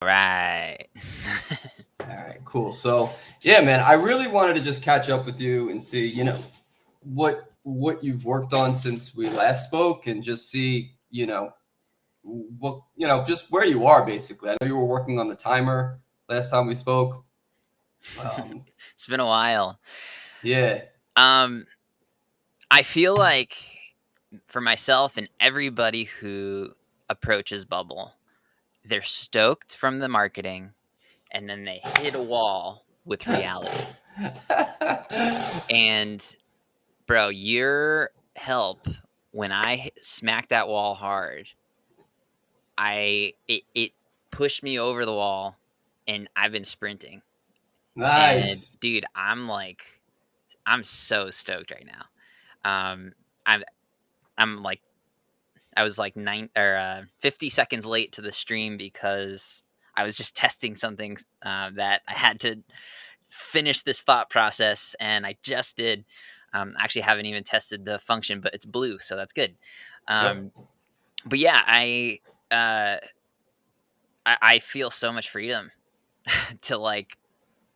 Right. All right, cool. So, yeah, man, I really wanted to just catch up with you and see, what you've worked on since we last spoke, and just see, just where you are basically. I know you were working on the timer last time we spoke. Um, It's been a while. yeah. Um, I feel like for myself and everybody who approaches Bubble, they're stoked from the marketing and then they hit a wall with reality. And bro, your help when I smacked that wall hard, it pushed me over the wall and I've been sprinting. And Nice. dude, I'm so stoked right now. Um, I'm I'm like I was like 50 seconds late to the stream because I was just testing something that I had to finish this thought process, and I just did. I actually haven't even tested the function, but it's blue, so that's good. Yep. Um, but yeah, uh, I feel so much freedom to like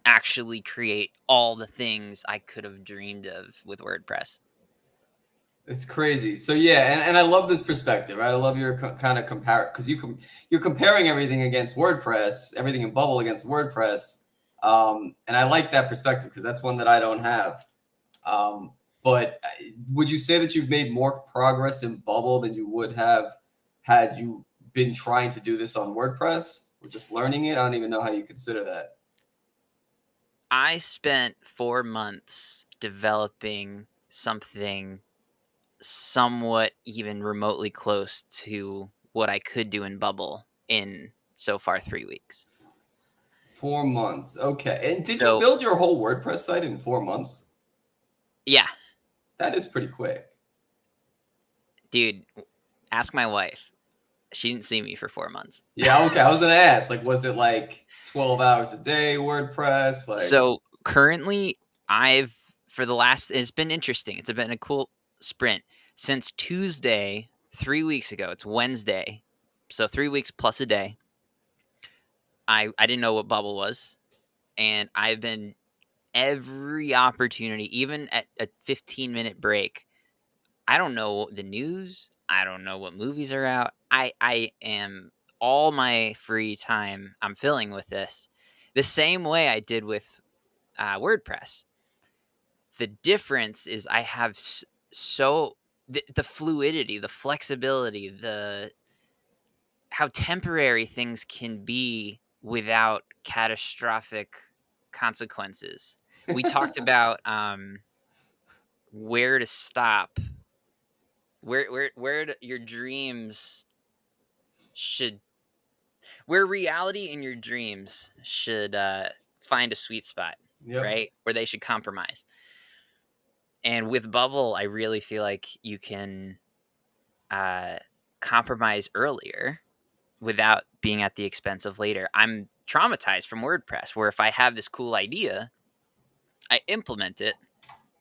actually create all the things I could have dreamed of with WordPress. It's crazy. So yeah, and I love this perspective, right? I love your kind of compare because you're comparing everything against WordPress, everything in Bubble against WordPress, and I like that perspective because that's one that I don't have. But would you say that you've made more progress in Bubble than you would have had you been trying to do this on WordPress or just learning it? I don't even know how you consider that. I spent 4 months developing something somewhat even remotely close to what I could do in Bubble in so far 3 weeks. 4 months, okay. And did you So build your whole WordPress site in 4 months? yeah, That is pretty quick. dude, ask my wife. She didn't see me for 4 months. Yeah, okay. I was gonna ask, like, was it like 12 hours a day WordPress? Like, So currently, I've for the last it's been interesting. It's been a cool sprint since Tuesday, 3 weeks ago. It's Wednesday, so 3 weeks plus a day. I didn't know what Bubble was, and I've been every opportunity, even at a 15-minute break. I don't know the news. I don't know what movies are out. I am all my free time I'm filling with this, the same way I did with WordPress. The difference is I have so the fluidity, the flexibility, the how temporary things can be without catastrophic consequences. We talked about where to stop, your dreams should, where reality and your dreams should find a sweet spot, yep. right? Where they should compromise. And with Bubble, I really feel like you can compromise earlier without being at the expense of later. I'm traumatized from WordPress, where if I have this cool idea, I implement it,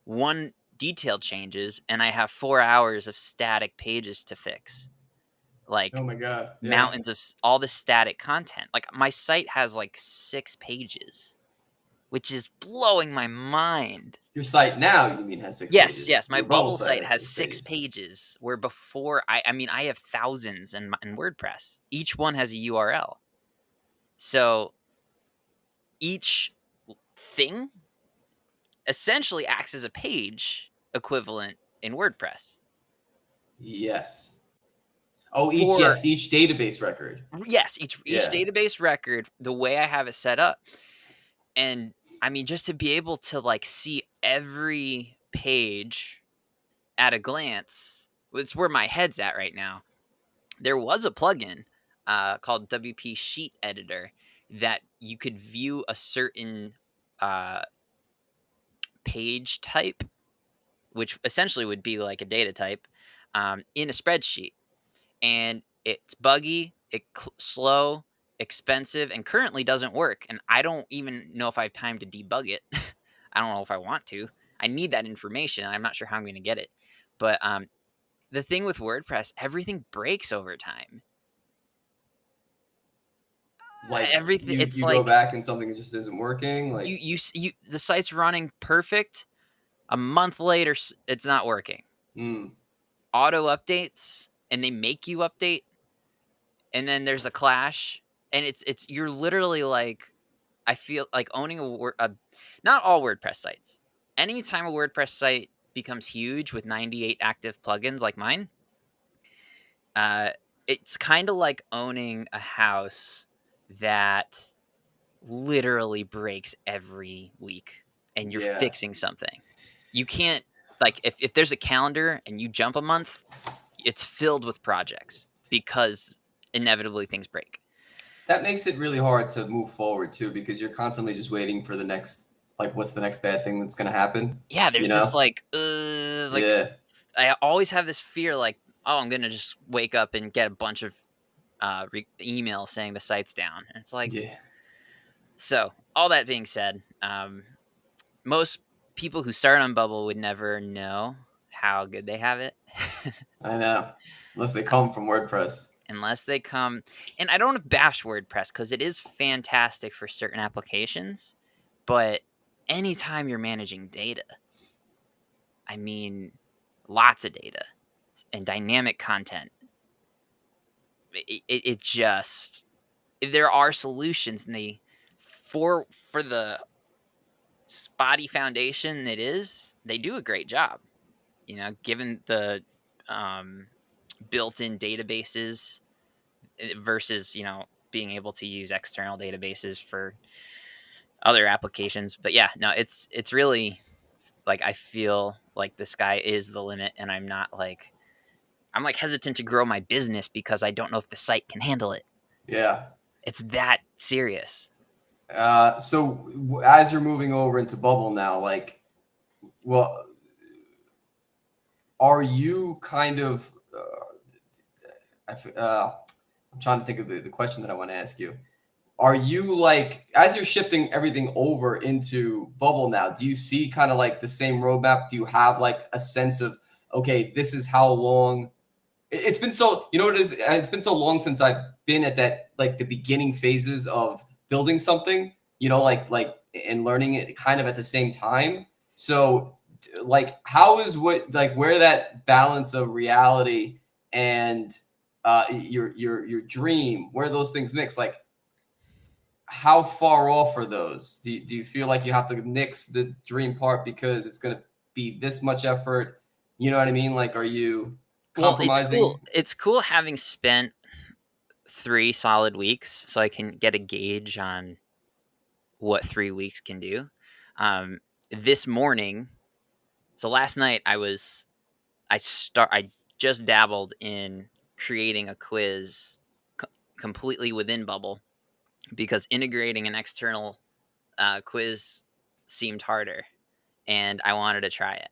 one detail changes, and I have 4 hours of static pages to fix. Oh Like my God. Yeah. mountains of all the static content. Like my site has like 6 pages, which is blowing my mind. Your site now, you mean, has six Yes, pages. my Your Bubble Bubble site site has has six 6 pages. pages, where before I mean I have thousands in WordPress. Each one has a URL. So each thing essentially acts as a page equivalent in WordPress. Yes. Oh, each For yes, each database record. yes, each Yeah. database record, the way I have it set up. And I mean, just to be able to like see every page at a glance, it's where my head's at right now. There was a plugin called WP Sheet Editor that you could view a certain uh, page type, which essentially would be like a data type, in a spreadsheet. And it's buggy, slow, expensive, and currently doesn't work. And I don't even know if I have time to debug it. I don't know if I want to. I need that information. I'm not sure how I'm going to get it. But the thing with WordPress, everything breaks over time. like everything. you It's you go like back and something just isn't working. Like, the site's running perfect. A month later, it's not working. mm, Auto updates, and they make you update, and then there's a clash, and it's you're literally like, I feel like owning not all WordPress sites. Anytime a WordPress site becomes huge with 98 active plugins like mine, uh, it's kind of like owning a house that literally breaks every week and you're yeah, fixing something. You can't, like, if there's a calendar and you jump a month, it's filled with projects because inevitably things break. that makes it really hard to move forward too, because you're constantly just waiting for the next, like, what's the next bad thing that's gonna happen? Yeah, You there's this know? like Yeah, I always have this fear, like, oh, I'm gonna just wake up and get a bunch of emails saying the site's down. And it's like, yeah, so all that being said, most people who start on Bubble would never know how good they have it. I know. Unless they come from WordPress. Unless they come, and I don't want to bash WordPress because it is fantastic for certain applications, but anytime you're managing data, I mean, lots of data and dynamic content, it just, there are solutions, and they, for the spotty foundation it is, they do a great job. Given the um, built-in databases versus being able to use external databases for other applications. But yeah, no, it's really like, I feel like the sky is the limit, and I'm like hesitant to grow my business because I don't know if the site can handle it. Yeah. It's that serious. So as you're moving over into Bubble now, like, well, are you kind of? I'm trying to think of the question that I want to ask you. Are you like, as you're shifting everything over into Bubble now, do you see kind of like the same roadmap? Do you have like a sense of, okay, this is how long it's been? So you know what it is, it's been so long since I've been at that, like the beginning phases of building something, like and learning it kind of at the same time. So like, how is what, like, where that balance of reality and your dream, where those things mix, like, how far off are those? Do you feel like you have to nix the dream part because it's going to be this much effort? You know what I mean? Like, are you Well, it's compromising? cool. It's cool having spent 3 solid weeks, so I can get a gauge on what 3 weeks can do. This morning, so last night I just dabbled in creating a quiz completely within Bubble because integrating an external quiz seemed harder, and I wanted to try it.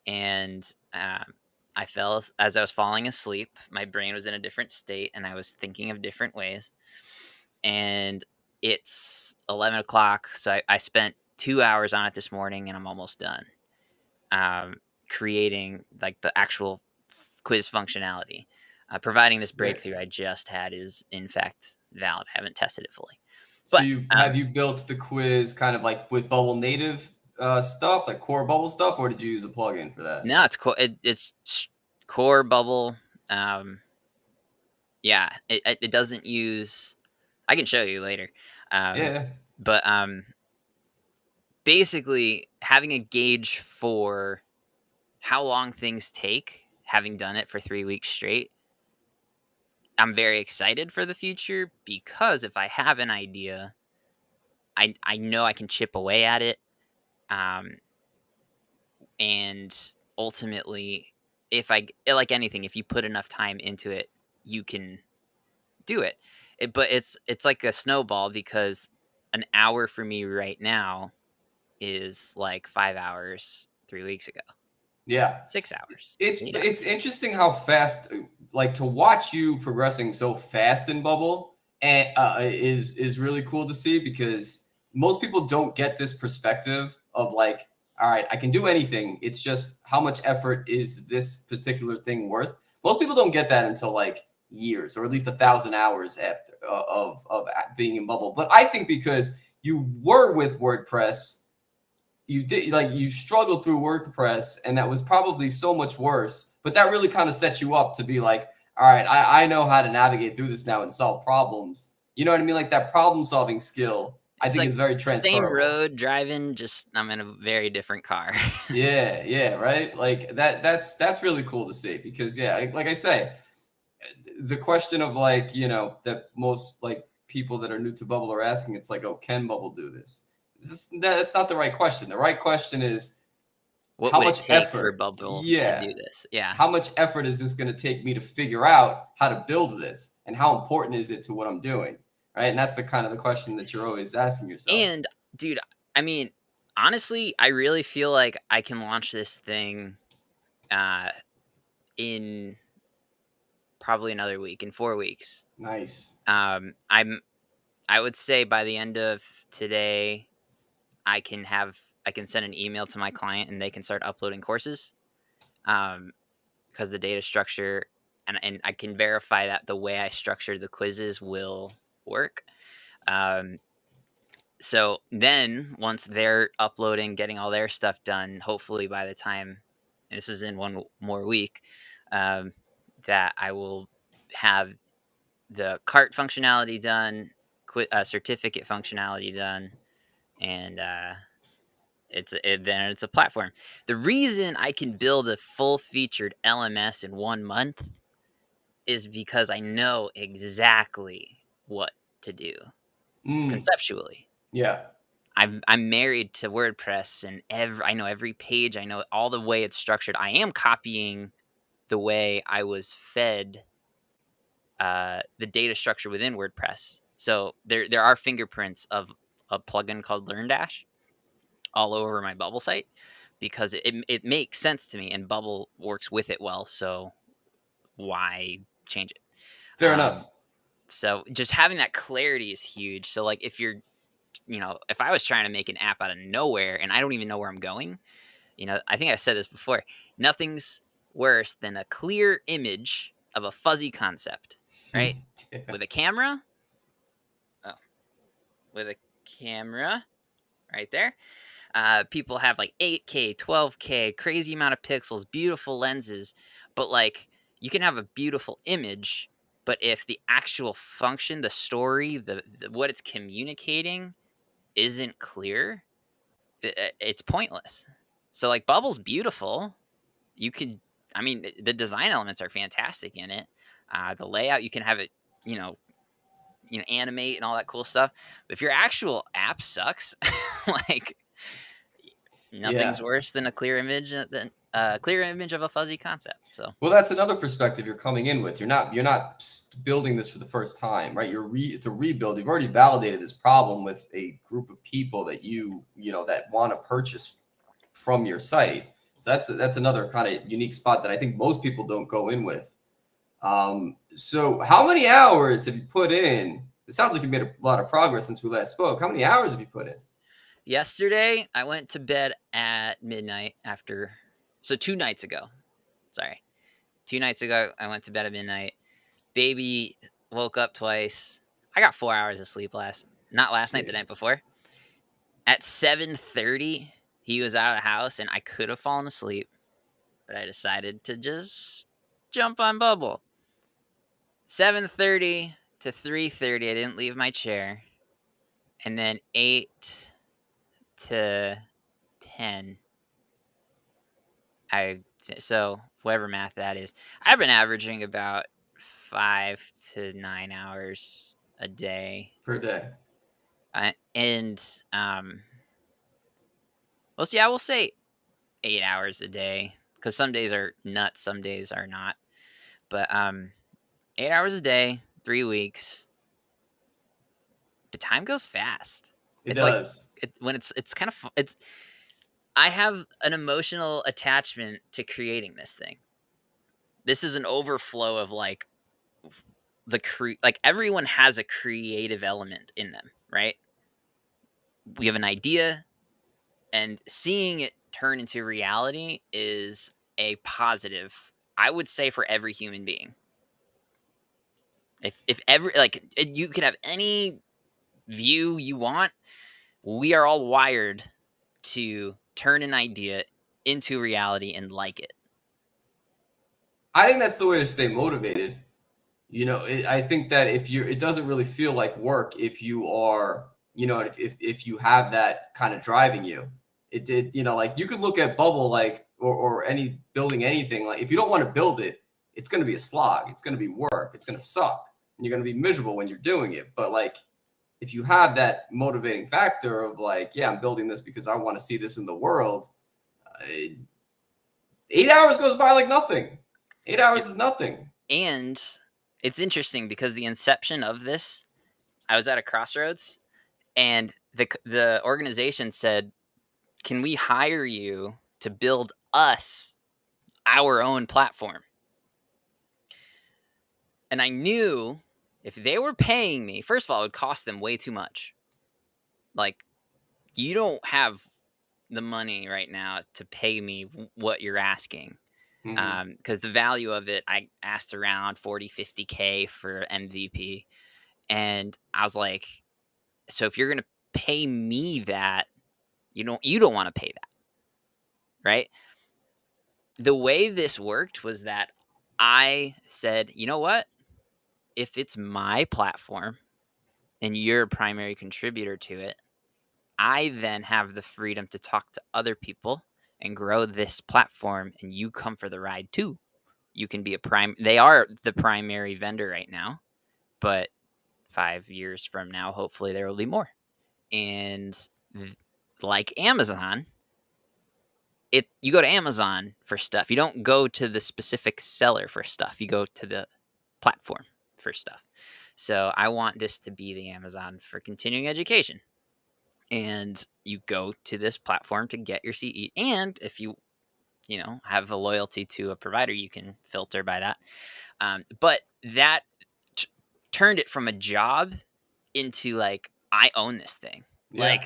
And I fell as I was falling asleep. My brain was in a different state, and I was thinking of different ways. And it's 11 o'clock, so I spent 2 hours on it this morning, and I'm almost done creating like the actual quiz functionality. Providing this Sick. breakthrough I just had is in fact valid. I haven't tested it fully, So but you have you built the quiz kind of like with Bubble native stuff, like core Bubble stuff, or did you use a plugin for that? no, it's cool. It's core Bubble. Um, yeah, it doesn't use. I can show you later. Um, Yeah. but basically, having a gauge for how long things take, having done it for 3 weeks straight, I'm very excited for the future because if I have an idea, I know I can chip away at it, um, and ultimately, if I like anything, if you put enough time into it, you can do it. But it's like a snowball because an hour for me right now is like 5 hours 3 weeks ago, Yeah. 6 hours, It's 8 hours. it's interesting how fast, like, to watch you progressing so fast in Bubble, and is really cool to see, because most people don't get this perspective of like, all right, I can do anything. It's just how much effort is this particular thing worth? Most people don't get that until like years, or at least 1,000 hours after of being in bubble. But I think because you were with WordPress, you did, like, you struggled through WordPress, and that was probably so much worse. But that really kind of set you up to be like, all right, I know how to navigate through this now and solve problems. You know what I mean? Like, that problem solving skill, I It's think, like is very same transferable. road driving, just I'm in a very different car. Yeah, yeah, right. Like that's really cool to see, because yeah, like I say, the question of, like, that most, like, people that are new to bubble are asking, it's like, oh, can bubble do this? That's not the right question. The right question is, What how would it much take for effort? Bubble to Yeah, do this? Yeah. how much effort is this going to take me to figure out how to build this, and how important is it to what I'm doing, right? And that's the kind of the question that you're always asking yourself. And dude, I mean, honestly, I really feel like I can launch this thing uh in probably another week, in 4 weeks. Nice. I'm I would say by the end of today, I can have I can send an email to my client and they can start uploading courses. Because the data structure, and I can verify that the way I structure the quizzes will work. Um, so then once they're uploading, getting all their stuff done, hopefully by the time this is in one more week, um, that I will have the cart functionality done, certificate functionality done, and then it's a platform. The reason I can build a full featured LMS in 1 month is because I know exactly what to do Mm, conceptually. yeah. I'm married to WordPress, and I know every page. I know all the way it's structured. I am copying the way I was fed the data structure within WordPress. So there are fingerprints of a plugin called LearnDash all over my Bubble site because it makes sense to me, and Bubble works with it well. So why change it? Fair Um, enough. so just having that clarity is huge. So like if you're, if I was trying to make an app out of nowhere and I don't even know where I'm going, I think I said this before, nothing's worse than a clear image of a fuzzy concept, right? Yeah. With a camera, oh, with a camera right there. People have like 8K, 12K, crazy amount of pixels, beautiful lenses, but like you can have a beautiful image, but if the actual function, the story, the what it's communicating isn't clear, it's pointless. So like Bubble's beautiful. You could, I mean, the design elements are fantastic in it. The layout, you can have it, you know, animate and all that cool stuff. But if your actual app sucks, like nothing's Yeah. worse than a clear image than a clear image of a fuzzy concept. So Well, that's another perspective you're coming in with. You're not building this for the first time, right? It's a rebuild. You've already validated this problem with a group of people that that want to purchase from your site. So that's another kind of unique spot that I think most people don't go in with. So how many hours have you put in? It sounds like you made a lot of progress since we last spoke. How many hours have you put in? yesterday I went to bed at midnight after, so 2 nights ago. Sorry, 2 nights ago I went to bed at midnight. Baby woke up twice. I got 4 hours of sleep not last night, the night Jeez. before. At 7:30, he was out of the house, and I could have fallen asleep, but I decided to just jump on Bubble. 7:30 to 3:30, I didn't leave my chair, and then 8 to 10, so whatever math that is, I've been averaging about 5 to 9 hours a day. Per day. And well, see, I will say 8 hours a day because some days are nuts, some days are not. But 8 hours a day, 3 weeks. The time goes fast. It It's like does. when it's kind of it's. I have an emotional attachment to creating this thing. This is an overflow of like like everyone has a creative element in them, right? We have an idea, and seeing it turn into reality is a positive, I would say, for every human being. If every like you can have any view you want, we are all wired to turn an idea into reality and like it. I think that's the way to stay motivated. I think that if you, it doesn't really feel like work if you are, if you have that kind of driving you. It did, like you could look at Bubble like, or any building anything, like if you don't want to build it, it's going to be a slog. It's going to be work. It's going to suck, and you're going to be miserable when you're doing it. But like, if you have that motivating factor of like, yeah, I'm building this because I want to see this in the world, 8 hours goes by like nothing. 8 hours is nothing. And it's interesting because the inception of this, I was at a crossroads, and the organization said, "Can we hire you to build us our own platform?" And I knew if they were paying me, first of all, it would cost them way too much. Like, you don't have the money right now to pay me what you're asking. Because the value of it, I asked around 40, 50K for MVP. And I was like, so if you're going to pay me that, you don't want to pay that. Right? The way this worked was that I said, you know what? If it's my platform and you're a primary contributor to it, I then have the freedom to talk to other people and grow this platform, and you come for the ride too. You can be they are the primary vendor right now, but 5 years from now, hopefully there will be more. And like Amazon, you go to Amazon for stuff. You don't go to the specific seller for stuff. You go to the platform for stuff. So I want this to be the Amazon for continuing education. And you go to this platform to get your CE. And if you have a loyalty to a provider, you can filter by that. But that turned it from a job into like, I own this thing. Yeah. Like,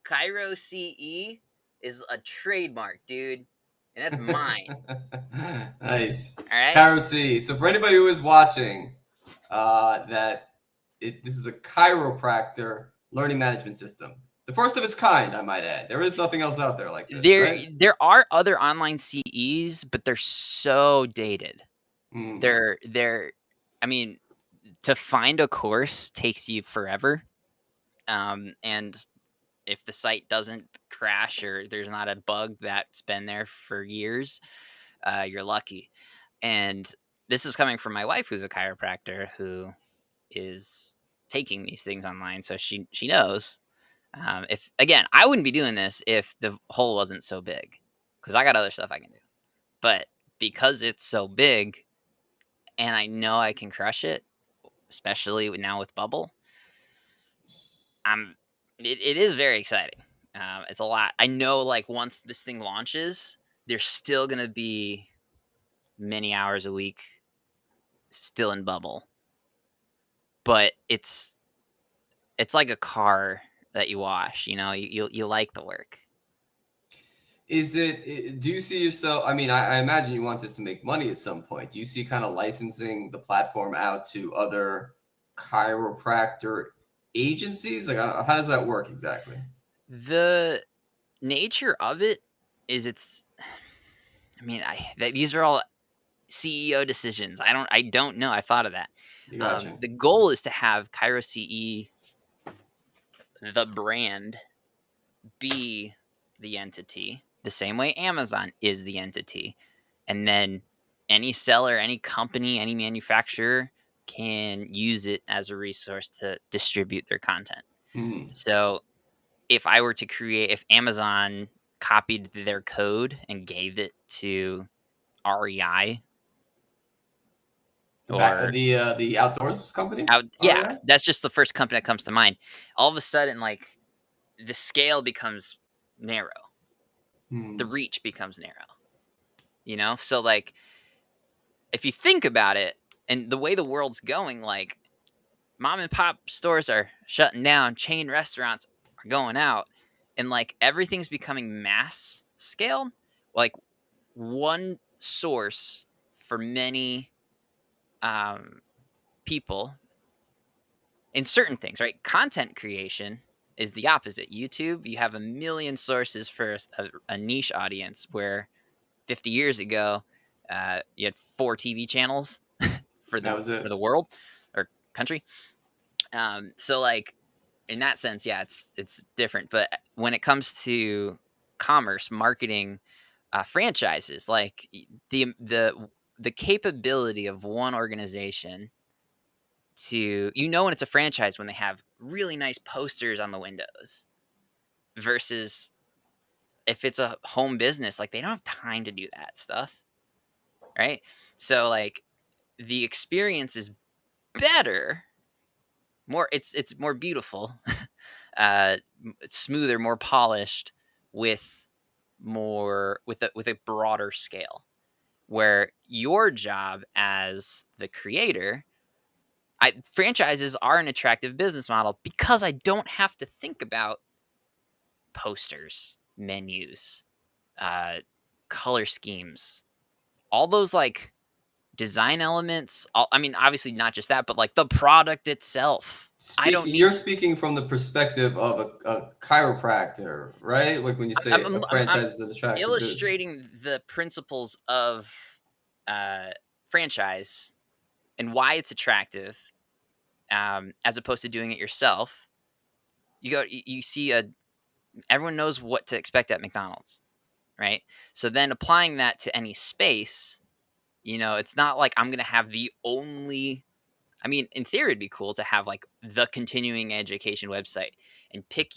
Cairo CE is a trademark, dude. And that's mine. Nice. All right. Cairo C. So for anybody who is watching, this is a chiropractor learning management system. The first of its kind, I might add. There is nothing else out there like this, right? There are other online CEs, but they're so dated. They're I mean, to find a course takes you forever. And if the site doesn't crash or there's not a bug that's been there for years, you're lucky. And this is coming from my wife, who's a chiropractor, who is taking these things online, so she knows. If again, I wouldn't be doing this if the hole wasn't so big, because I got other stuff I can do. But because it's so big, and I know I can crush it, especially now with Bubble, it is very exciting. It's a lot. I know, like, once this thing launches, there's still gonna be many hours a week still in Bubble, but it's like a car that you wash. You like the work. Do you see yourself? I mean, I imagine you want this to make money at some point. Do you see kind of licensing the platform out to other chiropractor agencies? Like, how does that work exactly? The nature of it is these are all CEO decisions. I don't know. I thought of that. Gotcha. The goal is to have Cairo CE, the brand, be the entity, the same way Amazon is the entity. And then any seller, any company, any manufacturer can use it as a resource to distribute their content. So if Amazon copied their code and gave it to REI, or the outdoors company, yeah, that's just the first company that comes to mind. All of a sudden, like, the scale becomes narrow, the reach becomes narrow. So like, if you think about it, and the way the world's going, like, mom and pop stores are shutting down, chain restaurants are going out, and like everything's becoming mass scale. Like, one source for many people in certain things, right? Content creation is the opposite. YouTube, you have a million sources for a niche audience, where 50 years ago, you had 4 TV channels for That was it. the world or country. So like in that sense, yeah, it's different. But when it comes to commerce, marketing, franchises, like the capability of one organization to, when it's a franchise when they have really nice posters on the windows, versus if it's a home business, like they don't have time to do that stuff, right? So like the experience is better, it's more beautiful, it's smoother, more polished, with with a broader scale, where your job as the creator, franchises are an attractive business model because I don't have to think about posters, menus, uh, color schemes, all those like design elements. I mean, obviously not just that, but like the product itself. I don't need. You're speaking from the perspective of a chiropractor, right? Like when you I'm, say a I'm, I'm, I'm franchise is an attractive business. illustrating the principles of uh, franchise and why it's attractive, as opposed to doing it yourself. You see everyone knows what to expect at McDonald's, right? So then applying that to any space, it's not like I'm going to have the only. I mean, in theory, it'd be cool to have like the continuing education website and pick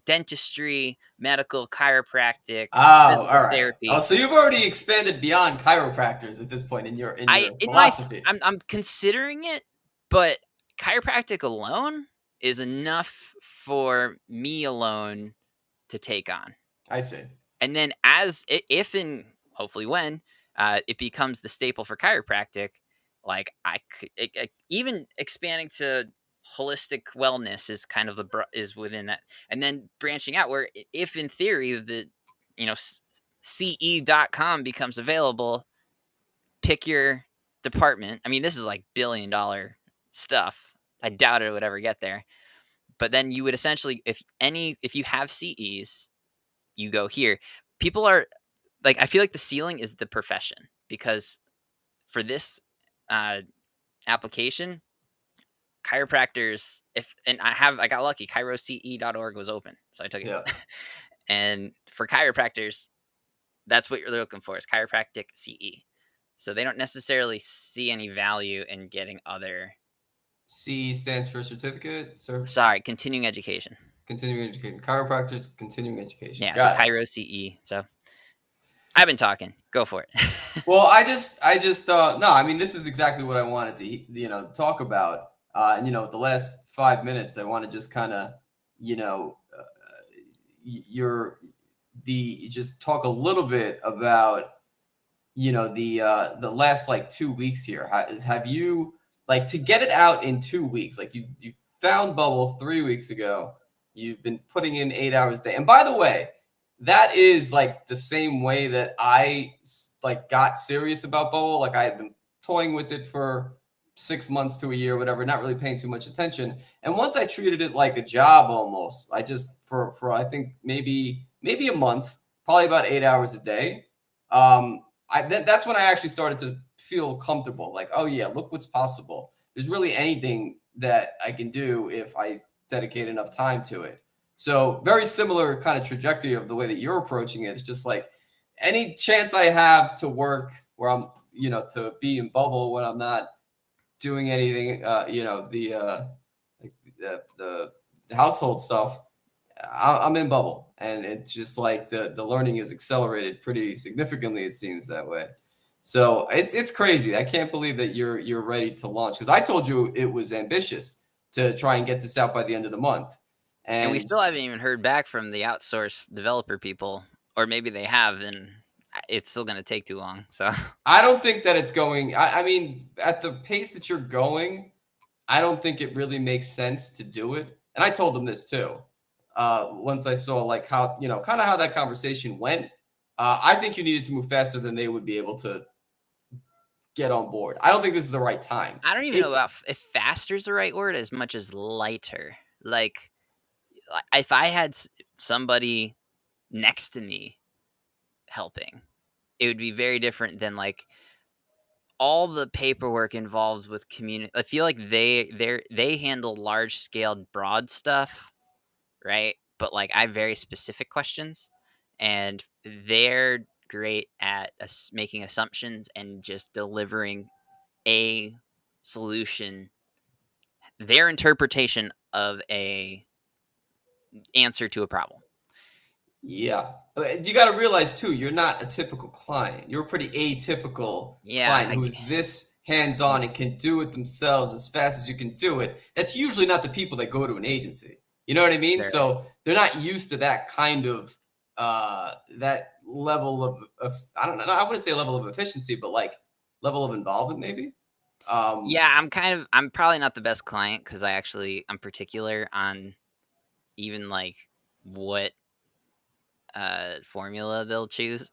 dentistry, medical, chiropractic, Oh, physical all right. Oh, therapy. so you've already expanded beyond chiropractors at this point in your philosophy. I'm considering it, but chiropractic alone is enough for me alone to take on. I see. And then if and hopefully when it becomes the staple for chiropractic, like even expanding to holistic wellness is kind of is within that, and then branching out, where if in theory the ce.com becomes available, pick your department. I mean, this is like $1 billion stuff. I doubt it would ever get there, but then you would essentially, if you have CEs, you go here. People are like, I feel like the ceiling is the profession, because for this application, chiropractors, I got lucky, chiroce.org was open, so I took it. Yeah. And for chiropractors, that's what you're looking for, is chiropractic CE. So they don't necessarily see any value in getting other. CE stands for certificate, sir. Sorry, continuing education. Continuing education. Chiropractors, continuing education. Yeah, Got so Chiro CE. So I've been talking. Go for it. Well, I just no. I mean, this is exactly what I wanted to talk about. And the last 5 minutes, I want to just kind of you're just talk a little bit about the last like 2 weeks here. Have you, like, to get it out in 2 weeks? Like you found Bubble 3 weeks ago. You've been putting in 8 hours a day. And by the way, that is like the same way that I like got serious about Bubble. Like I had been toying with it for 6 months to a year, whatever, not really paying too much attention. And once I treated it like a job almost, I just for I think maybe a month, probably about 8 hours a day. That's when I actually started to feel comfortable. Like, oh yeah, look what's possible. There's really anything that I can do if I dedicate enough time to it. So very similar kind of trajectory of the way that you're approaching it. It's just like any chance I have to work where I'm, to be in Bubble when I'm not doing anything, the household stuff, I'm in Bubble, and it's just like the learning is accelerated pretty significantly. It seems that way. So it's crazy. I can't believe that you're ready to launch, because I told you it was ambitious to try and get this out by the end of the month. And we still haven't even heard back from the outsourced developer people, or maybe they have, and it's still going to take too long. So I don't think that it's going. I mean, at the pace that you're going, I don't think it really makes sense to do it. And I told them this too. Once I saw like how, kind of how that conversation went, I think you needed to move faster than they would be able to get on board. I don't think this is the right time. I don't even know It about if faster is the right word as much as lighter. Like, if I had somebody next to me helping, it would be very different than like all the paperwork involved with community. I feel like they handle large scale broad stuff, right? But like I have very specific questions, and they're great at making assumptions and just delivering a solution, their interpretation of a answer to a problem. Yeah. You got to realize too, you're not a typical client. You're a pretty atypical Yeah, client who's this hands-on and can do it themselves as fast as you can do it. That's usually not the people that go to an agency. You know what I mean? sure. So they're not used to that kind of that level of I don't know, I wouldn't say level of efficiency, but like level of involvement maybe. Um, Yeah, I'm probably not the best client because I'm particular on even like what formula they'll choose.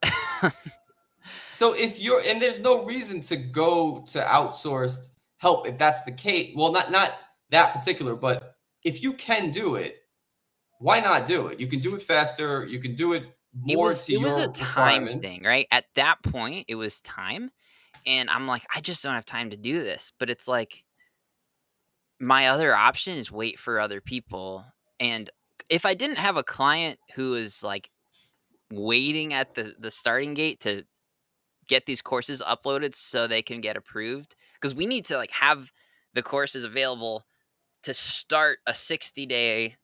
So if you're and there's no reason to go to outsourced help if that's the case. Well, not that particular, but if you can do it, why not do it? You can do it faster. You can do it more to It was a your time requirements. thing, right? At that point, it was time, and I'm like, I just don't have time to do this. But it's like my other option is wait for other people, and if I didn't have a client who is like waiting at the starting gate to get these courses uploaded so they can get approved, because we need to like have the courses available to start a 60-day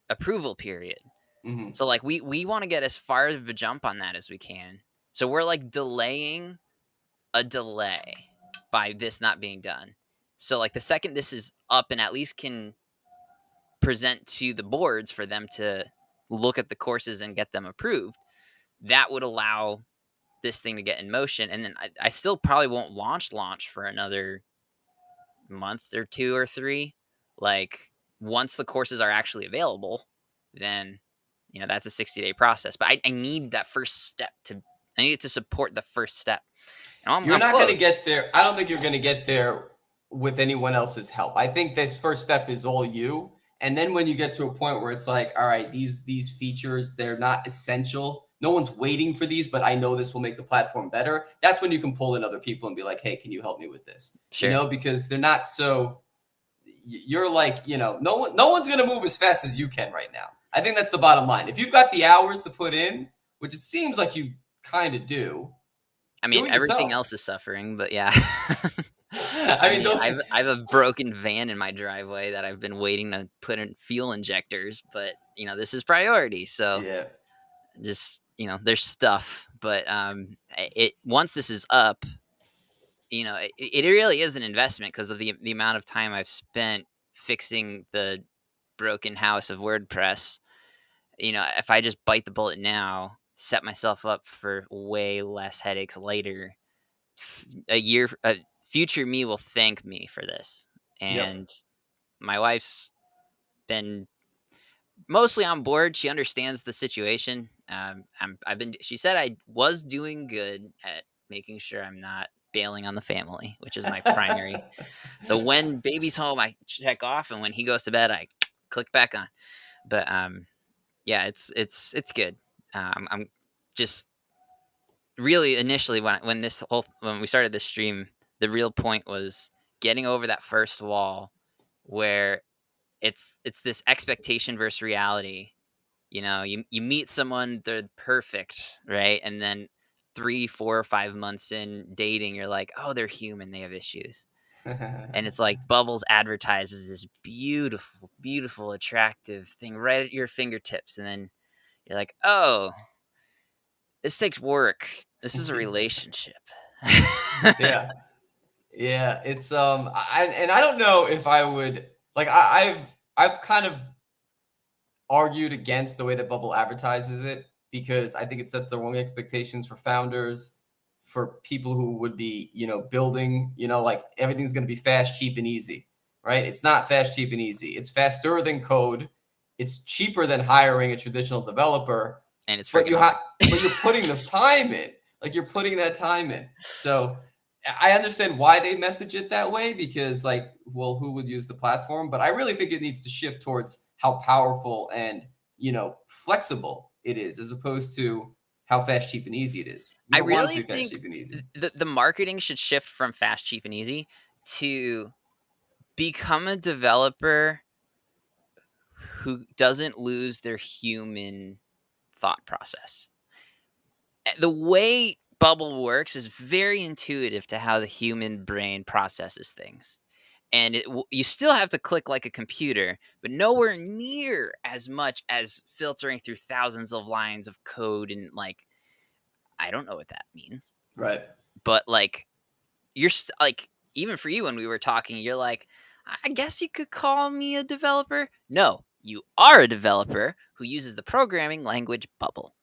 approval period. Hmm. So like we want to get as far of a jump on that as we can. So we're like delaying a delay by this not being done. So like the second this is up and at least can present to the boards for them to look at the courses and get them approved, that would allow this thing to get in motion. And then I still probably won't launch for another month or 2 or 3. Like, once the courses are actually available, then, that's a 60-day process. But I need that first step I need it to support the first step. And You're I'm not going to close. get there. I don't think you're going to get there with anyone else's help. I think this first step is all you. And then when you get to a point where it's like, all right, these features, they're not essential. No one's waiting for these, but I know this will make the platform better. That's when you can pull in other people and be like, hey, can you help me with this? Sure. Because they're not so you're like, no one's going to move as fast as you can right now. I think that's the bottom line. If you've got the hours to put in, which it seems like you kind of do, I do mean, it everything yourself. else is suffering, but yeah. I mean, I have a broken van in my driveway that I've been waiting to put in fuel injectors, but this is priority. So yeah. just, there's stuff, but it once this is up, it really is an investment because of the amount of time I've spent fixing the broken house of WordPress. If I just bite the bullet now, set myself up for way less headaches later, future me will thank me for this. Yep. And my wife's been mostly on board. She understands the situation. She said I was doing good at making sure I'm not bailing on the family, which is my primary. So when baby's home, I check off, and when he goes to bed, I click back on. But yeah, it's good. I'm just really initially when we started this stream, the real point was getting over that first wall where it's this expectation versus reality. You meet someone, they're perfect, right? And then 3, 4, or 5 months in dating, you're like, oh, they're human, they have issues. And it's like Bubbles advertises this beautiful, beautiful, attractive thing right at your fingertips. And then you're like, oh, this takes work. This is a relationship. Yeah. Yeah. It's I don't know if I would like I've kind of argued against the way that Bubble advertises it because I think it sets the wrong expectations for founders, for people who would be, building, like everything's going to be fast, cheap, and easy, right? It's not fast, cheap, and easy. It's faster than code. It's cheaper than hiring a traditional developer. and it's but freaking hard. but you're putting the time in. Like you're putting that time in. So I understand why they message it that way because like, well, who would use the platform? But I really think it needs to shift towards how powerful and, flexible it is as opposed to how fast, cheap, and easy it is. We I don't want it to really be fast, think cheap, and easy. the marketing should shift from fast, cheap, and easy to become a developer who doesn't lose their human thought process. The way Bubble works is very intuitive to how the human brain processes things. And you still have to click like a computer, but nowhere near as much as filtering through thousands of lines of code. And like, I don't know what that means, Right. but like, like, even for you, when we were talking, you're like, I guess you could call me a developer. No, you are a developer who uses the programming language Bubble.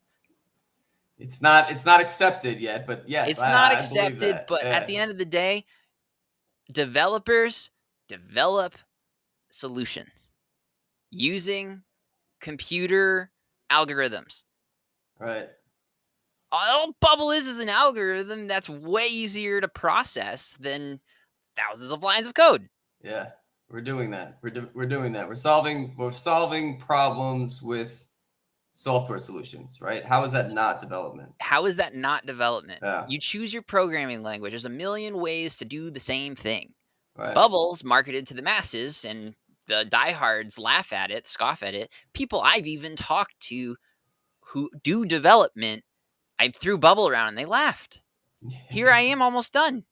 It's not accepted yet, but yes, It's not I believe accepted, that. but at Yeah. the end of the day, developers develop solutions using computer algorithms. Right. All Bubble is an algorithm that's way easier to process than thousands of lines of code. Yeah. We're doing that. We're doing that. We're solving problems with software solutions, right? How is that not development? How is that not development? Yeah. You choose your programming language. There's a million ways to do the same thing. Right. Bubble's marketed to the masses, and the diehards laugh at it, scoff at it. People I've even talked to who do development, I threw Bubble around and they laughed. Here I am almost done.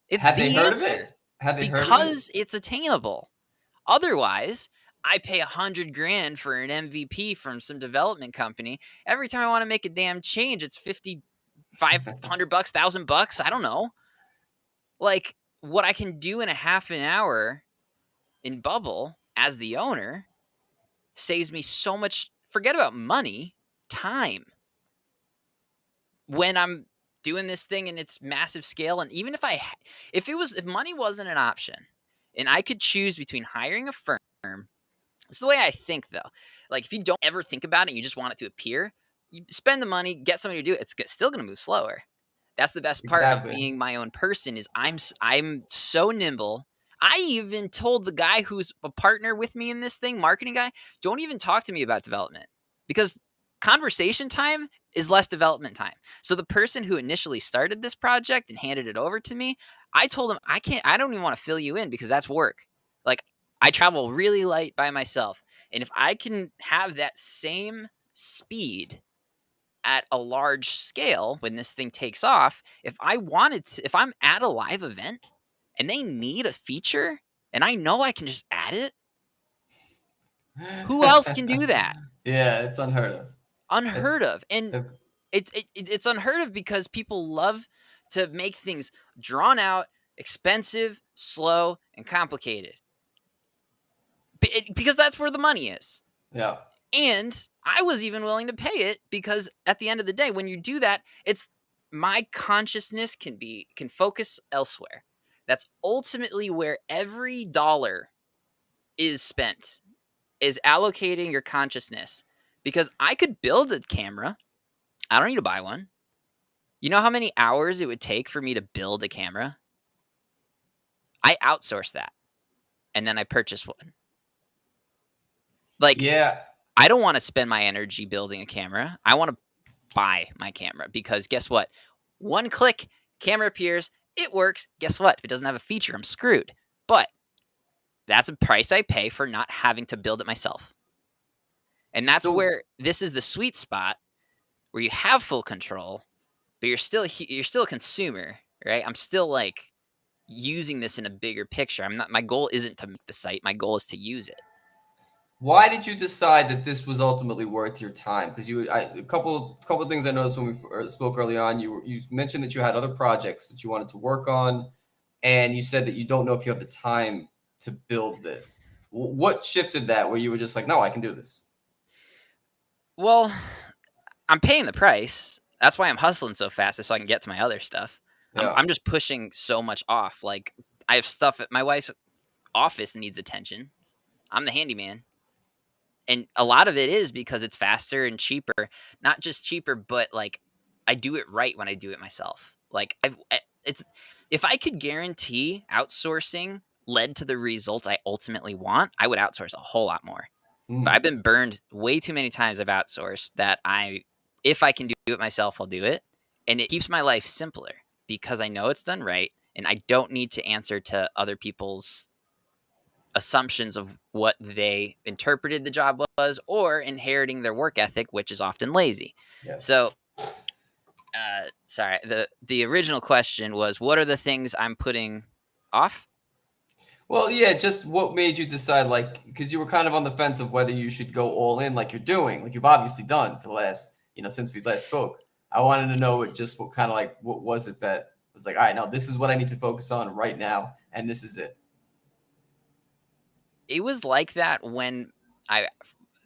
It's Had they the heard of answer it? Had they heard of it? because it's attainable. Otherwise, I pay $100,000 for an MVP from some development company. Every time I want to make a damn change, it's 50, $500, $1,000. I don't know. Like, what I can do in a half an hour in Bubble as the owner saves me so much. Forget about money, time. When I'm doing this thing in its massive scale, and even if money wasn't an option, and I could choose between hiring a firm. It's the way I think, though. Like, if you don't ever think about it and you just want it to appear, you spend the money, get somebody to do it. It's still going to move slower. That's the best part of Exactly. being my own person is I'm so nimble. I even told the guy who's a partner with me in this thing, marketing guy, don't even talk to me about development because conversation time is less development time. So the person who initially started this project and handed it over to me, I told him I don't even want to fill you in because that's work. Like, I travel really light by myself. And if I can have that same speed at a large scale when this thing takes off, if I'm at a live event and they need a feature and I know I can just add it, who else can do that? Yeah, it's unheard of. Unheard of. And It's it's unheard of because people love to make things drawn out, expensive, slow, and complicated. Because that's where the money is. yeah. And I was even willing to pay it because at the end of the day, when you do that, it's my consciousness can focus elsewhere. That's ultimately where every dollar is spent, is allocating your consciousness. Because I could build a camera. I don't need to buy one. You know how many hours it would take for me to build a camera? I outsource that. And then I purchase one. Like, Yeah. I don't want to spend my energy building a camera. I want to buy my camera because guess what? One click, camera appears, it works. Guess what? If it doesn't have a feature, I'm screwed. But that's a price I pay for not having to build it myself. And that's So where this is the sweet spot where you have full control, but you're still a consumer, right? I'm still like using this in a bigger picture. My goal isn't to make the site. My goal is to use it. why did you decide that this was ultimately worth your time? Because a couple of things I noticed when we spoke early on. You mentioned that you had other projects that you wanted to work on, and you said that you don't know if you have the time to build this. What shifted that where you were just like, no, I can do this? Well, I'm paying the price. That's why I'm hustling so fast, so I can get to my other stuff. Yeah. I'm just pushing so much off. Like, I have stuff at my wife's office needs attention. I'm the handyman. And a lot of it is because it's faster and cheaper. Not just cheaper, but like I do it right when I do it myself. Like it's if I could guarantee outsourcing led to the result I ultimately want, I would outsource a whole lot more. But I've Mm. been burned way too many times. I've outsourced that if I can do it myself, I'll do it. And it keeps my life simpler because I know it's done right and I don't need to answer to other people's assumptions of what they interpreted the job was or inheriting their work ethic, which is often lazy. Yes. So, sorry, the original question was, what are the things I'm putting off? Well, yeah, just what made you decide, like, because you were kind of on the fence of whether you should go all in, like you're doing, like you've obviously done for the last, since we last spoke. I wanted to know just what kind of like, what was it that was like, all right, now this is what I need to focus on right now, and this is it. It was like that when I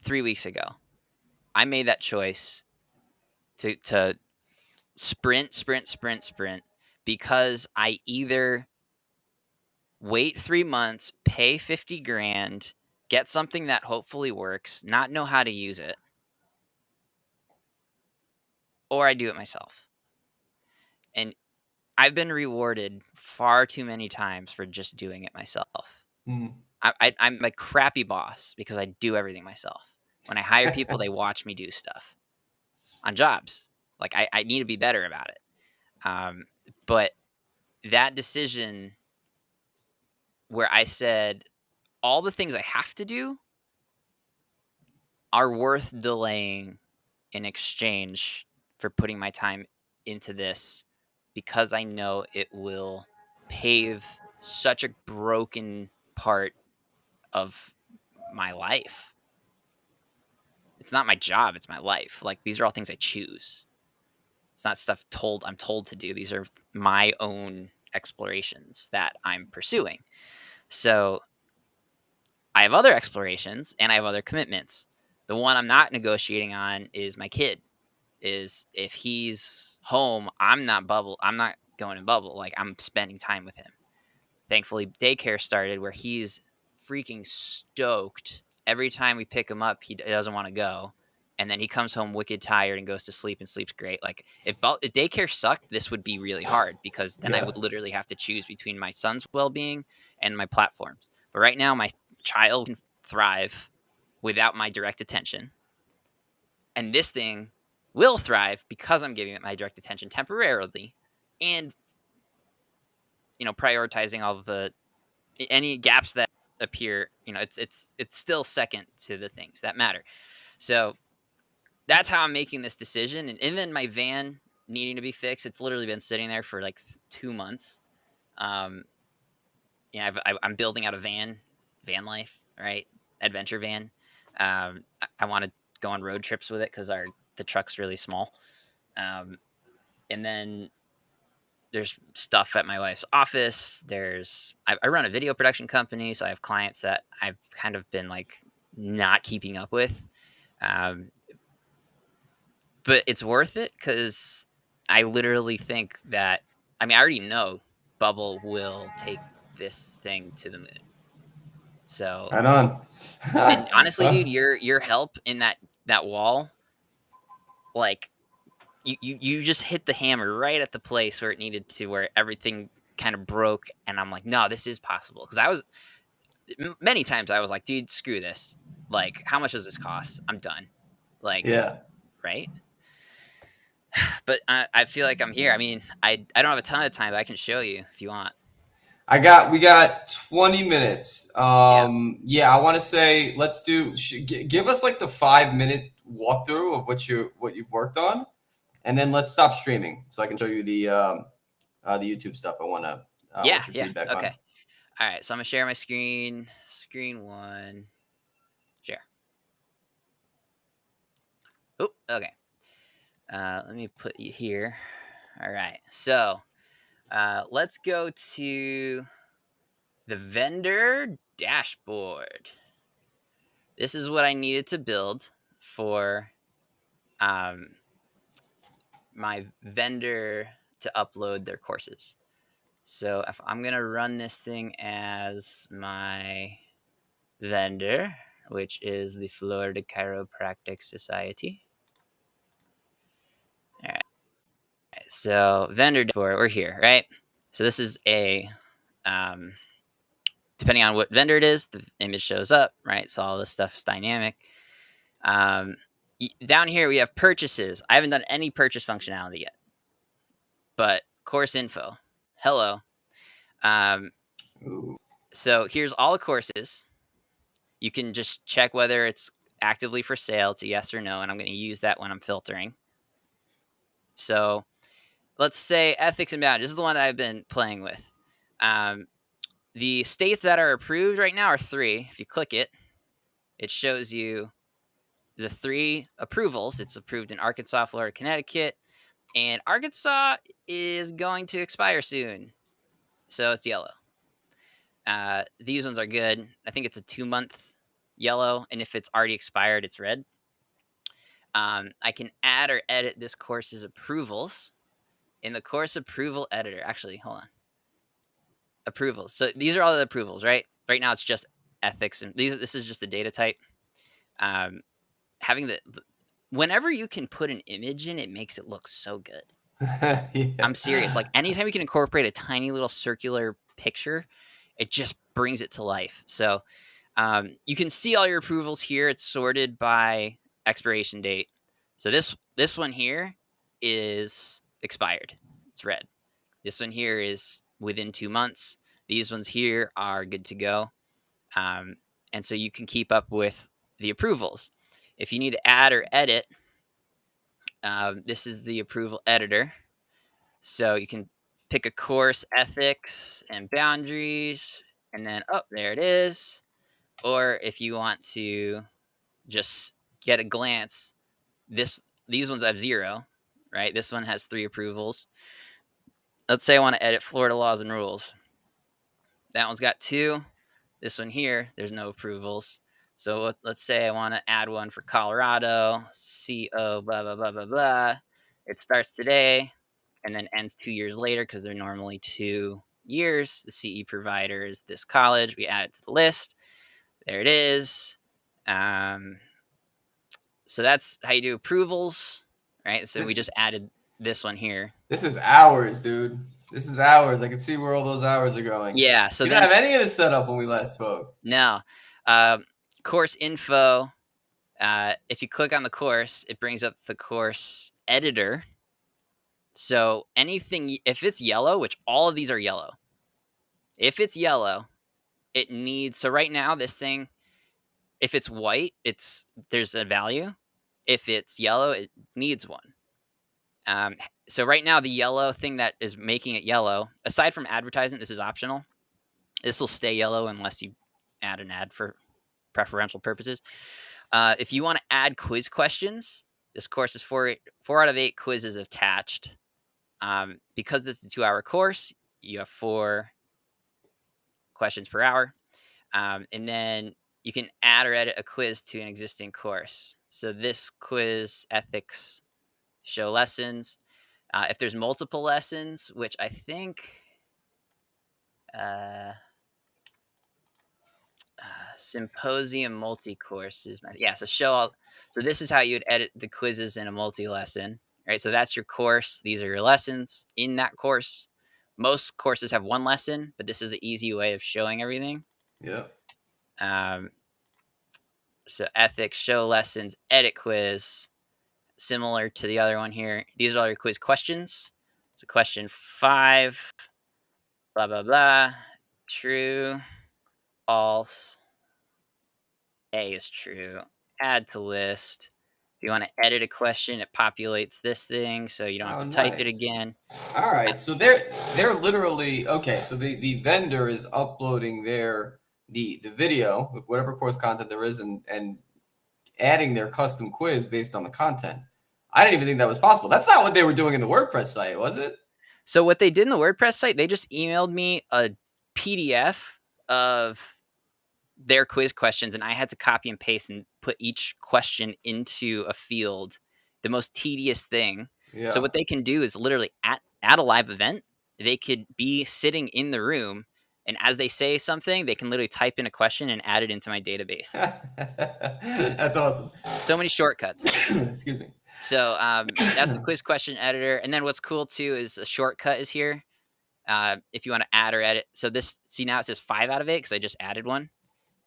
3 weeks ago I made that choice to sprint because I either wait 3 months, pay 50 grand, get something that hopefully works, not know how to use it, or I do it myself. And I've been rewarded far too many times for just doing it myself. Mm. I'm a crappy boss because I do everything myself. When I hire people, they watch me do stuff on jobs. Like I need to be better about it. But that decision where I said all the things I have to do are worth delaying in exchange for putting my time into this because I know it will pave such a broken part of my life. It's not my job, it's my life. Like these are all things I choose. It's not stuff I'm told to do. These are my own explorations that I'm pursuing. So I have other explorations and I have other commitments. The one I'm not negotiating on is my kid. Is if he's home, I'm not going in bubble. Like I'm spending time with him. Thankfully, daycare started where he's freaking stoked. Every time we pick him up, he doesn't want to go. And then he comes home wicked tired and goes to sleep and sleeps great. Like if daycare sucked, this would be really hard because then I Yeah. would literally have to choose between my son's well-being and my platforms. But right now, my child can thrive without my direct attention. And this thing will thrive because I'm giving it my direct attention temporarily and prioritizing all of the any gaps that appear, it's still second to the things that matter. So that's how I'm making this decision. And even my van needing to be fixed, it's literally been sitting there for like 2 months. Um, I'm building out a van life, right? Adventure van. I want to go on road trips with it because the truck's really small. And then there's stuff at my wife's office. I run a video production company, so I have clients that I've kind of been like not keeping up with. But it's worth it because I literally think that I already know Bubble will take this thing to the moon. So, Right on. and honestly, dude, your help in that wall, like you just hit the hammer right at the place where it needed to, where everything kind of broke, and I'm like, no, this is possible because many times I was like, dude, screw this. Like, how much does this cost? I'm done. Like, Yeah. right? But I feel like I'm here. I don't have a ton of time, but I can show you if you want. We got 20 minutes. Yeah. Yeah, I want to say let's give us like the 5 minute walkthrough of what you've worked on, and then let's stop streaming so I can show you the YouTube stuff. I want to Yeah. want your Yeah. feedback on. Okay. All right. So I'm gonna share my screen. Screen one. Share. Oh. Okay. Let me put you here. All right. So let's go to the vendor dashboard. This is what I needed to build for um, my vendor to upload their courses. So if I'm going to run this thing as my vendor, which is the Florida Chiropractic Society. All right. So vendor for we're here, right? So this is a depending on what vendor it is, the image shows up, right? So all this stuff is dynamic. Down here we have purchases. I haven't done any purchase functionality yet, but course info. Hello. So here's all the courses. You can just check whether it's actively for sale. It's a yes or no, and I'm going to use that when I'm filtering. So let's say ethics and boundaries. This is the one that I've been playing with. The states that are approved right now are 3. If you click it, it shows you the 3 approvals. It's approved in Arkansas, Florida, Connecticut, and Arkansas is going to expire soon. So it's yellow. These ones are good. I think it's a 2-month yellow, and if it's already expired, it's red. I can add or edit this course's approvals in the course approval editor. Actually, hold on. Approvals. So these are all the approvals, right? Right now it's just ethics, and this is just a data type. Having whenever you can put an image in, it makes it look so good. Yeah. I'm serious. Like anytime you can incorporate a tiny little circular picture, it just brings it to life. So you can see all your approvals here. It's sorted by expiration date. So this one here is expired. It's red. This one here is within 2 months. These ones here are good to go. And so you can keep up with the approvals. If you need to add or edit, this is the approval editor. So you can pick a course, ethics and boundaries, and then, oh, there it is. Or if you want to just get a glance, these ones have 0, right? This one has 3 approvals. Let's say I want to edit Florida laws and rules. That one's got 2. This one here, there's no approvals. So let's say I want to add one for Colorado, CO, blah, blah, blah, blah, blah. It starts today and then ends 2 years later because they're normally 2 years. The CE provider is this college. We add it to the list. There it is. So that's how you do approvals, right? So we just added this one here. This is hours, dude. This is hours. I can see where all those hours are going. Yeah. So you didn't have any of this set up when we last spoke. No. Course info. If you click on the course, it brings up the course editor. So anything, if it's yellow, which all of these are yellow, if it's yellow, it needs, so right now this thing, if it's white, there's a value. If it's yellow, it needs one. So right now the yellow thing that is making it yellow, aside from advertisement, this is optional. This will stay yellow unless you add an ad for preferential purposes. If you want to add quiz questions, this course is 4 out of 8 quizzes attached. Because this is a 2-hour course, you have 4 questions per hour. And then you can add or edit a quiz to an existing course. So this quiz, ethics, show lessons. If there's multiple lessons, which I think symposium multi-courses. Yeah, so show all. So this is how you would edit the quizzes in a multi-lesson. Right, so that's your course. These are your lessons in that course. Most courses have 1 lesson, but this is an easy way of showing everything. Yeah. So ethics, show lessons, edit quiz, similar to the other one here. These are all your quiz questions. So question 5, blah, blah, blah, true, false, A is true, add to list. If you want to edit a question, it populates this thing, so you don't have to type it again. All right, so they're literally, okay, so the vendor is uploading the video with whatever course content there is and adding their custom quiz based on the content. I didn't even think that was possible. That's not what they were doing in the WordPress site, was it? So what they did in the WordPress site, they just emailed me a PDF of their quiz questions, and I had to copy and paste and put each question into a field. The most tedious thing. Yeah. So what they can do is literally at a live event, they could be sitting in the room And as they say something, they can literally type in a question and add it into my database. That's awesome. So many shortcuts. Excuse me. So that's the quiz question editor. And then what's cool too is a shortcut is here. If you want to add or edit. So this, see now it says 5 out of 8 because I just added one.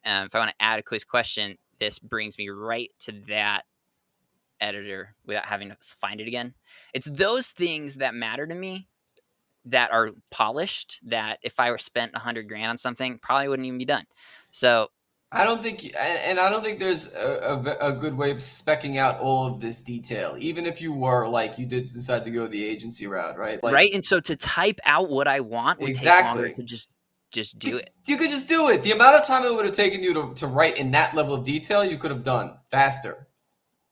If I want to add a quiz question, this brings me right to that editor without having to find it again. It's those things that matter to me that are polished, that if I were spent 100 grand on something, probably wouldn't even be done. So I don't think, and I don't think there's a good way of specking out all of this detail, even if you were like, you did decide to go the agency route, right? Like, right. And so to type out what I want would take longer exactly. to just do it. You could just do it. The amount of time it would have taken you to write in that level of detail, you could have done faster.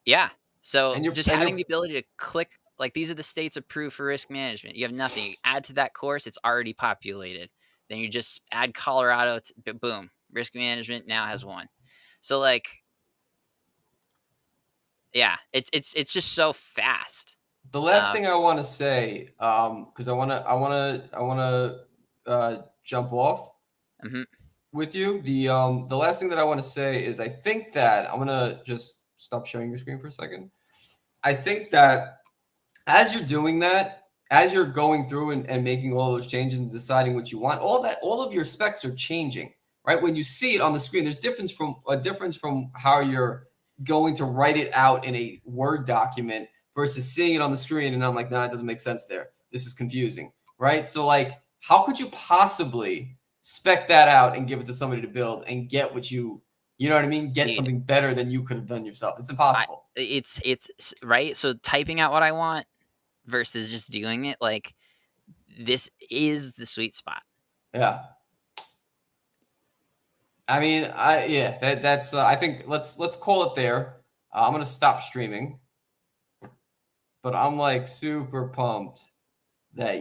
Yeah. So And just having the ability to click, like, these are the states approved for risk management. You have nothing. You add to that course, it's already populated. Then you just add Colorado, boom, risk management now has one. So like, yeah, it's just so fast. The last thing I want to say, because I want to jump off with you. The last thing that I want to say is I think that I'm gonna just stop sharing your screen for a second. I think that as you're doing that, as you're going through and making all those changes and deciding what you want, all of your specs are changing, right? When you see it on the screen, there's a difference from how you're going to write it out in a Word document versus seeing it on the screen. And I'm like, no, that doesn't make sense there. This is confusing, right? So like, how could you possibly spec that out and give it to somebody to build and get what you know what I mean? Get something better than you could have done yourself. It's impossible. It's right. So typing out what I want versus just doing it, like, this is the sweet spot. Yeah. I mean, that's I think let's call it there. I'm gonna stop streaming, but I'm like super pumped that